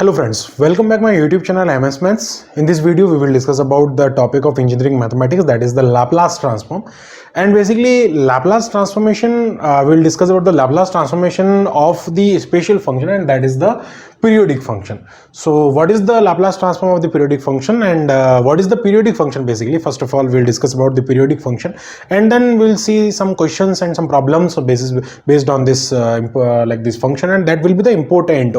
Hello friends, welcome back my YouTube channel MS Maths. In this video we will discuss about the topic of engineering mathematics, that is the Laplace transform. And basically Laplace transformation, we will discuss about the Laplace transformation of the special function, and that is the periodic function. So what is the Laplace transform of the periodic function, and what is the periodic function? Basically, first of all we will discuss about the periodic function, and then we will see some questions and some problems based on this like this function, and that will be the important.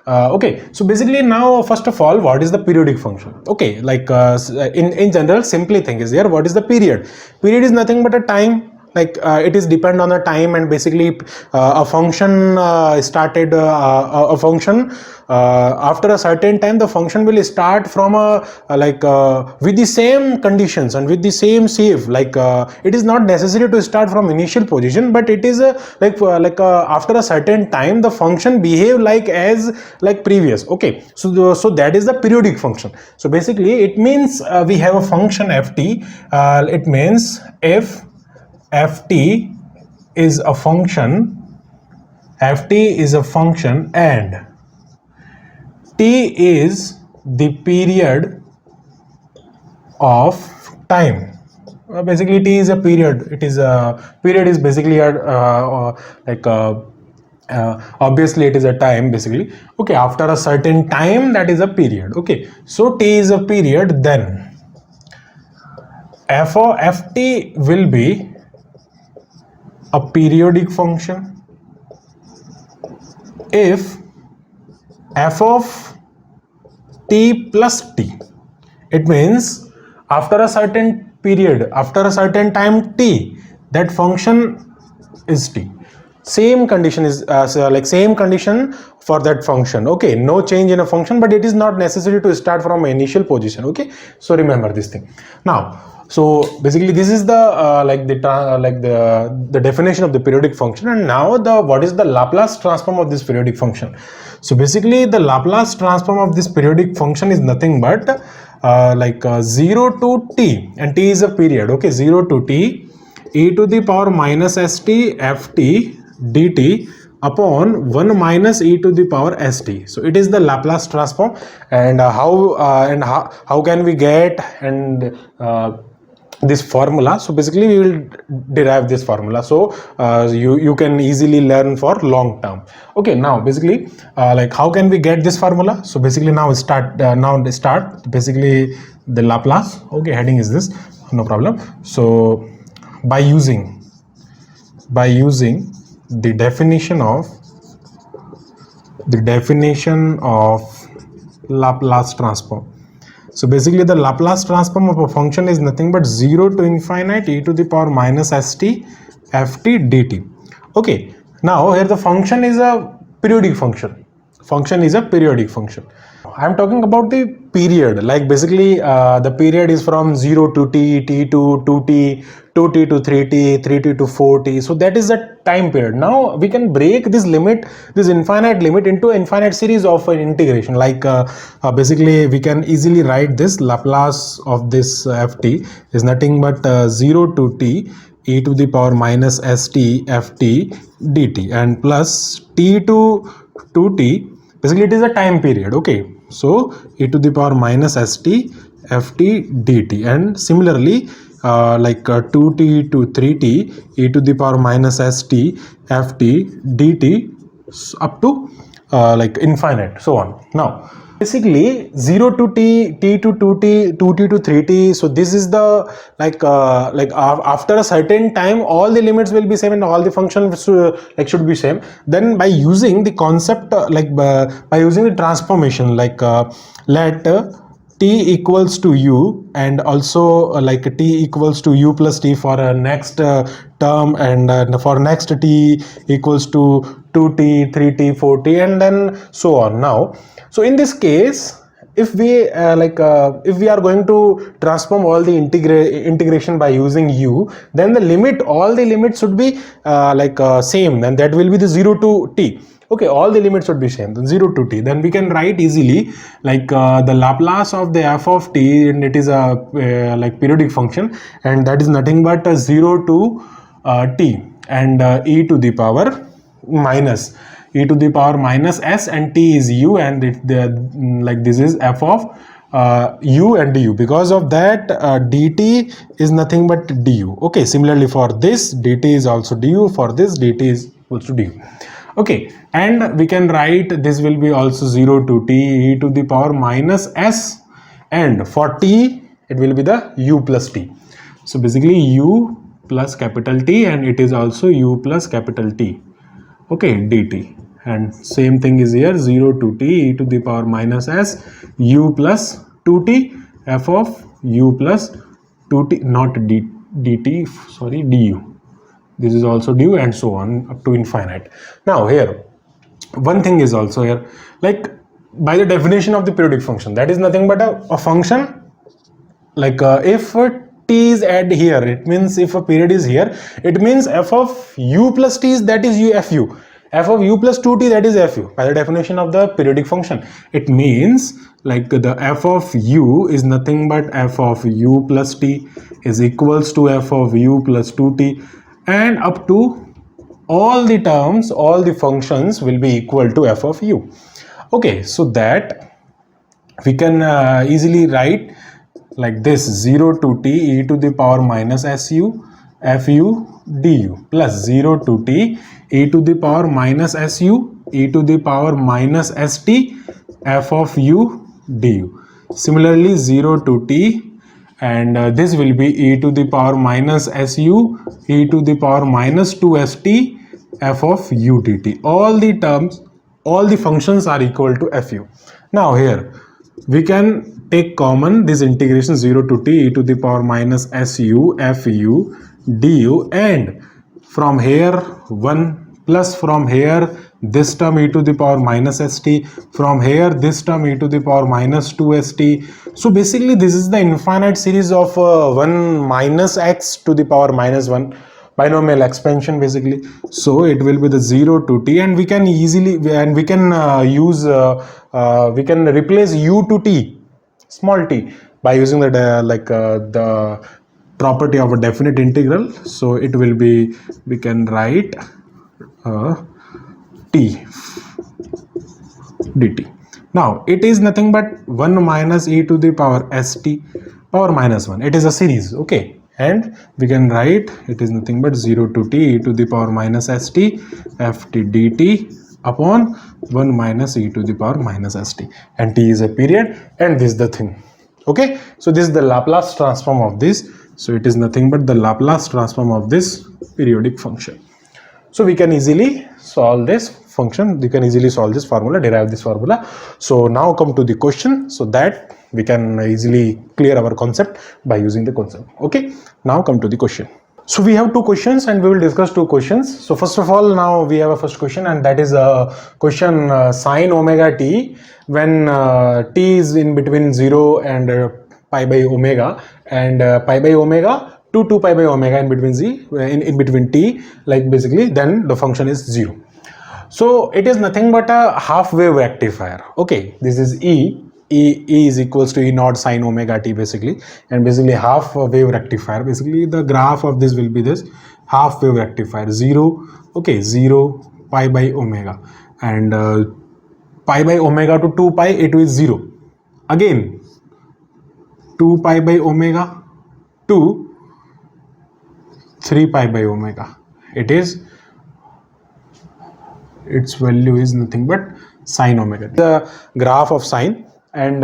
Okay, so basically now first of all, what is the periodic function? Okay, like in general, simply thing is here, what is the period? Period is nothing but a time. Like it is depend on the time, and basically a function started a function after a certain time, the function will start from with the same conditions and with the same shape. Like it is not necessary to start from initial position, but it is after a certain time the function behave like previous. Okay, so that is the periodic function. So basically it means we have a function ft. It means if ft is a function, and t is the period of time. Basically t is a period. It is a period is basically obviously it is a time basically. Okay, after a certain time, that is a period. Okay, so t is a period, then f of ft will be a periodic function if f of t plus t. It means after a certain period, after a certain time t, that function is t. Same condition is same condition for that function. Okay, no change in a function, but it is not necessary to start from initial position. Okay, so remember this thing. Now, so basically this is the the definition of the periodic function. And now what is the Laplace transform of this periodic function? So basically the Laplace transform of this periodic function is nothing but 0 to t, and t is a period. Okay, 0 to t e to the power minus st ft dt upon 1 minus e to the power st. So it is the Laplace transform. And how can we get this formula? So basically we will derive this formula, so you can easily learn for long term. Okay, now basically how can we get this formula? So basically now start basically the Laplace. Okay, heading is this, no problem. So by using the definition of Laplace transform. So basically the Laplace transform of a function is nothing but 0 to infinite e to the power minus st ft dt. Okay, now here the function is a periodic function. I am talking about the period. Like basically the period is from 0 to t, t to 2t, 2t to 3t, 3t to 4t. So that is the time period. Now we can break this limit, this infinite limit, into infinite series of an integration. Like basically we can easily write this Laplace of this ft is nothing but 0 to t e to the power minus st ft dt, and plus t to 2t. Basically it is a time period. Okay, so e to the power minus st ft dt, and similarly 2t to 3t e to the power minus st ft dt up to infinite, so on. Now basically 0 to t, t to 2t, 2t to 3t. So this is the after a certain time all the limits will be same and all the functions should be same. Then by using the concept by using the transformation, let t equals to u, and also t equals to u plus t for a next term, and for next t equals to 2t, 3t, 4t, and then so on. Now, so in this case, if we if we are going to transform all the integration by using u, then the limit, all the limits should be same, and that will be the 0 to t. Okay, all the limits should be same, 0 to t. Then we can write easily the Laplace of the f of t, and it is a periodic function, and that is nothing but 0 to t and e to the power minus e to the power minus s, and t is u, and like this is f of u and du. Because of that, dt is nothing but du. Okay, similarly for this, dt is also du, for this dt is also du. Okay, and we can write this will be also 0 to t e to the power minus s, and for t it will be the u plus t. So basically u plus capital T, and it is also u plus capital T. Okay, dt. And same thing is here, 0 to t e to the power minus s u plus 2t f of u plus 2t, not dt, sorry, du. This is also du, and so on up to infinite. Now here one thing is also here, like by the definition of the periodic function, that is nothing but a function, like if t is add here, it means if a period is here, it means f of u plus t is, that is fu, f of u plus 2t, that is fu, by the definition of the periodic function. It means like the f of u is nothing but f of u plus t is equals to f of u plus 2t, and up to all the terms, all the functions will be equal to f of u. Okay, so that we can easily write like this, 0 to t e to the power minus su fu du plus 0 to t e to the power minus su e to the power minus st f of u du. Similarly 0 to t, and this will be e to the power minus su e to the power minus 2st f of u dt. All the terms, all the functions are equal to fu. Now here we can take common this integration, 0 to t e to the power minus su fu du, and from here 1 plus from here this term e to the power minus st, from here this term e to the power minus 2st. So basically this is the infinite series of 1 minus x to the power minus 1 binomial expansion basically. So it will be the 0 to t, and we can easily, and we can we can replace u to t, small t, by using the the property of a definite integral. So it will be, we can write t dt. Now it is nothing but 1 minus e to the power st power minus 1. It is a series. Okay, and we can write it is nothing but 0 to t e to the power minus st ft dt upon 1 minus e to the power minus st, and t is a period, and this is the thing. Okay, so this is the Laplace transform of this. So it is nothing but the Laplace transform of this periodic function. So we can easily solve this function, we can easily solve this formula, derive this formula. So now come to the question, so that we can easily clear our concept by using the concept. Okay, now come to the question. So we have two questions, and we will discuss two questions. So first of all, now we have a first question, and that is a question sine omega t when t is in between 0 and pi by omega, and pi by omega to 2 pi by omega in between in between t, like basically then the function is 0. So it is nothing but a half wave rectifier. Okay, this is E is equals to E naught sine omega t basically, and basically half wave rectifier. Basically the graph of this will be this half wave rectifier, 0, okay, 0, pi by omega, and pi by omega to 2 pi it is 0, again 2 pi by omega to 3 pi by omega, it is, its value is nothing but sine omega. The graph of sine, and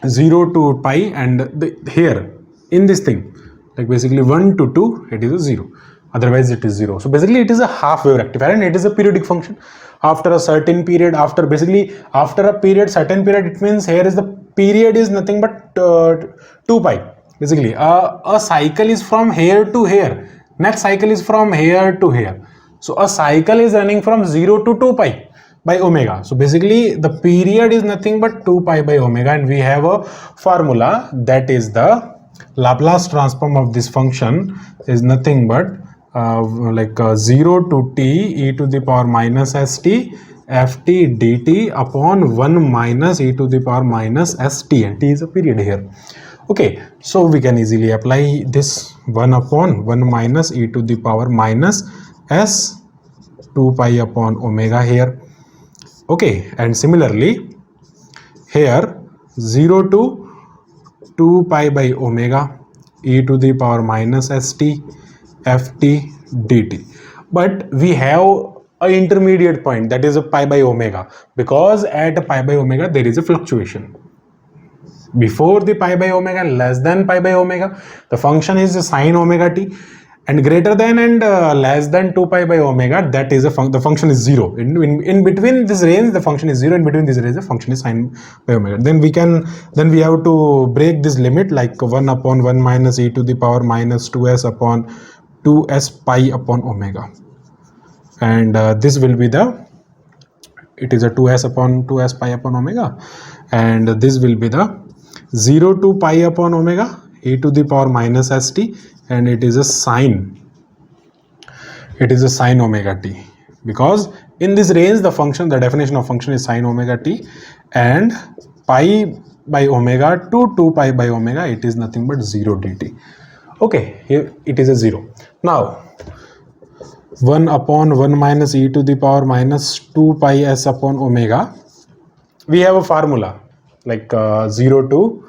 0 to pi, and here in this thing, like basically 1 to 2 it is a 0, otherwise it is 0. So basically it is a half wave rectifier, and it is a periodic function. After a certain period, after basically after a period, certain period, it means here is the period is nothing but 2 pi. Basically a cycle is from here to here, next cycle is from here to here. So a cycle is running from 0 to 2 pi by omega. So basically the period is nothing but 2 pi by omega, and we have a formula, that is the Laplace transform of this function is nothing but 0 to t e to the power minus st ft dt upon 1 minus e to the power minus st, and t is a period here. Okay, so we can easily apply this 1 upon 1 minus e to the power minus s 2 pi upon omega here. Okay, and similarly here 0 to 2 pi by omega e to the power minus st ft dt. But we have an intermediate point, that is a pi by omega, because at pi by omega there is a fluctuation. Before the pi by omega, less than pi by omega, the function is sine omega t, and greater than and less than 2 pi by omega, that is the function is 0. In between this range the function is 0, in between this range the function is sine by omega. Then we have to break this limit, like 1 upon 1 minus e to the power minus 2s upon 2s pi upon omega, and this will be it is a 2s upon 2s pi upon omega, and this will be the 0 to pi upon omega e to the power minus st, and it is a sine omega t, because in this range the definition of function is sine omega t, and pi by omega to 2 pi by omega, it is nothing but 0 dt. Okay, here it is a 0. Now 1 upon 1 minus e to the power minus 2 pi s upon omega, we have a formula like 0 to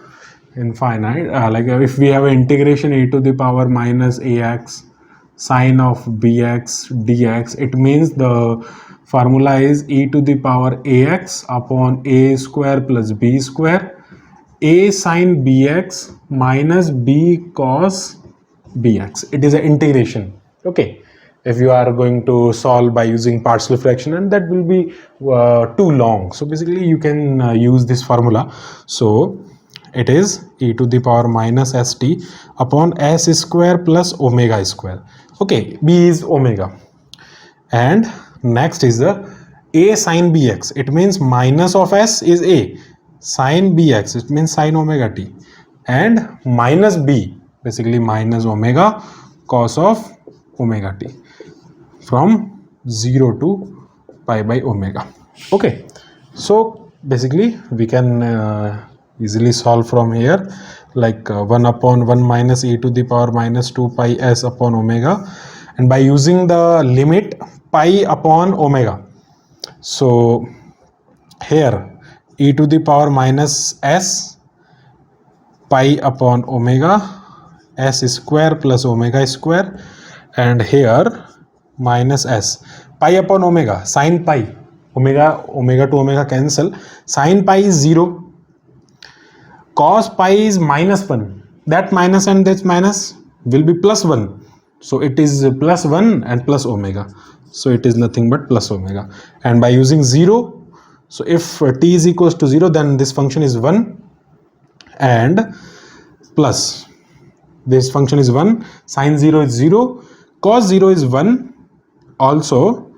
infinite, like if we have an integration e to the power minus ax sine of bx dx, it means the formula is e to the power ax upon a square plus b square a sine bx minus b cos bx. It is an integration. Okay, if you are going to solve by using partial fraction, and that will be too long, so basically you can use this formula. So it is e to the power minus st upon s square plus omega square. Okay, b is omega, and next is the a sine bx. It means minus of s is a, sine bx, it means sine omega t, and minus b, basically minus omega cos of omega t, from 0 to pi by omega. Okay, so basically we can easily solve from here, like 1 upon 1 minus e to the power minus 2 pi s upon omega, and by using the limit pi upon omega, so here e to the power minus s pi upon omega s square plus omega square, and here minus s pi upon omega, sine pi, omega to omega cancel, sine pi is 0, cos pi is minus 1, that minus and this minus will be plus 1, so it is plus 1 and plus omega, so it is nothing but plus omega. And by using 0, so if t is equals to 0, then this function is 1, and plus this function is 1, sine 0 is 0, cos 0 is 1 also,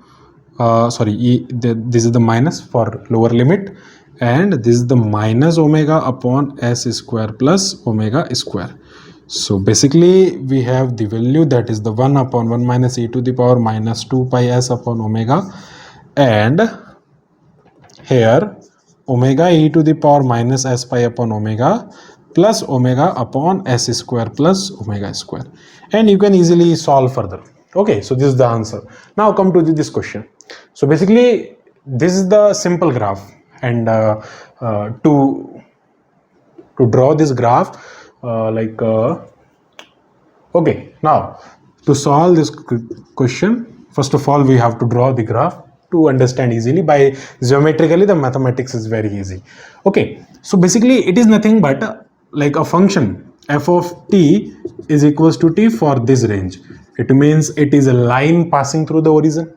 this is the minus for lower limit, and this is the minus omega upon s square plus omega square. So basically we have the value, that is the 1 upon 1 minus e to the power minus 2 pi s upon omega, and here omega e to the power minus s pi upon omega plus omega upon s square plus omega square, and you can easily solve further. Okay, so this is the answer. Now come to this question. So basically this is the simple graph, and to draw this graph, okay, now to solve this question, first of all we have to draw the graph to understand easily. By geometrically the mathematics is very easy. Okay, so basically it is nothing but like a function f of t is equals to t for this range. It means it is a line passing through the origin.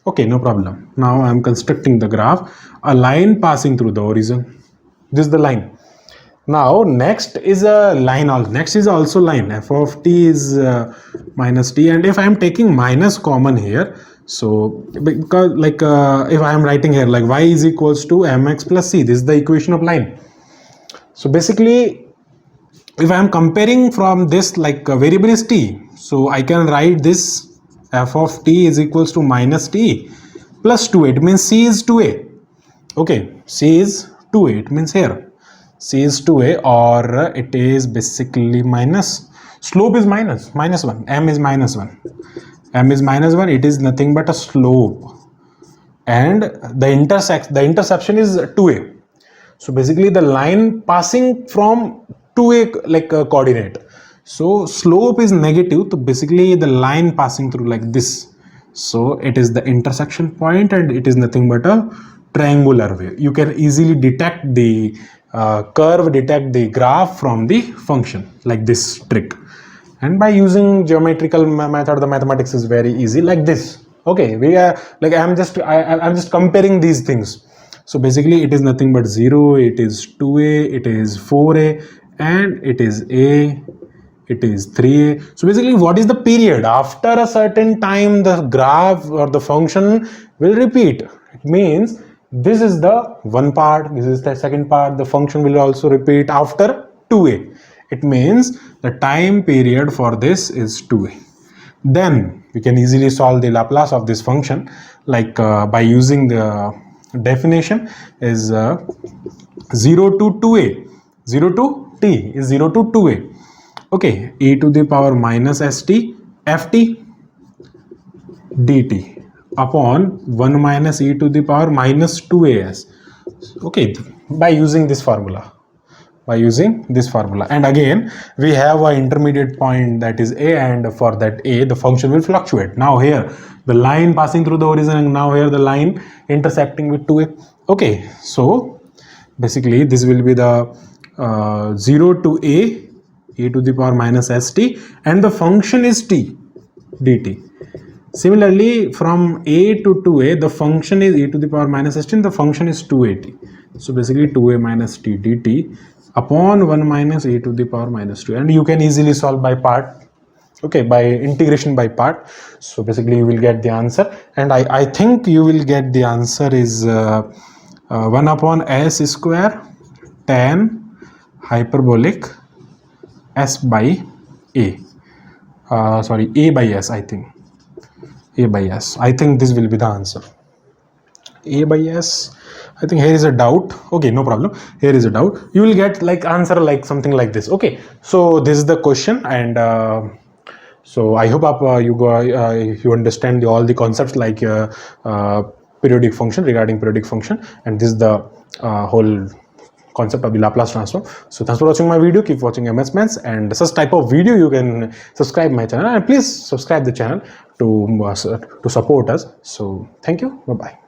Okay, no problem. Now I am constructing the graph, a line passing through the origin. This is the line. Now next is a line, next is also line, f of t is minus t, and if I am taking minus common here, so because like if I am writing here like y is equals to mx plus c, this is the equation of line. So basically if I am comparing from this, like variable is t, so I can write this f of t is equals to minus t plus 2a, it means c is 2a. Okay, c is 2a, it means here c is 2a, or it is basically minus, slope is minus 1, m is minus 1, m is minus 1, it is nothing but a slope, and the interception is 2a. So basically the line passing from 2a like a coordinate, so slope is negative, so basically the line passing through like this, so it is the intersection point and it is nothing but a triangular wave. You can easily detect the curve, detect the graph from the function, like this trick. And by using geometrical method, the mathematics is very easy, like this. Okay, we are like I'm just comparing these things. So basically it is nothing but 0, it is 2a, it is 4a, and it is a, it is 3a. So basically what is the period? After a certain time the graph or the function will repeat. It means this is the one part, this is the second part, the function will also repeat after 2a. It means the time period for this is 2a. Then we can easily solve the Laplace of this function, like by using the definition is 0 to 2a, 0 to t is 0 to 2a. Okay, e to the power minus st ft dt upon 1 minus e to the power minus 2as. Okay, by using this formula. And again we have an intermediate point, that is a, and for that a the function will fluctuate. Now here the line passing through the origin, and now here the line intercepting with 2a. Okay, so basically this will be the 0 to a, e to the power minus st, and the function is t dt. Similarly, from a to 2a, the function is e to the power minus st, and the function is 2at. So basically 2a minus t dt upon 1 minus e to the power minus 2. And you can easily solve by part, okay, by integration by part. So basically you will get the answer, and I think you will get the answer is 1 upon s square tan hyperbolic s by a. Sorry, a by s, I think. A by s. I think this will be the answer. A by s. I think here is a doubt. Okay, no problem. Here is a doubt. You will get like answer like something like this. Okay, so this is the question, and so I hope you understand all the concepts like periodic function, regarding periodic function, and this is the whole concept of the Laplace transform. So thanks for watching my video. Keep watching MS Maths, and such type of video you can subscribe my channel, and please subscribe the channel to support us. So thank you. Bye bye.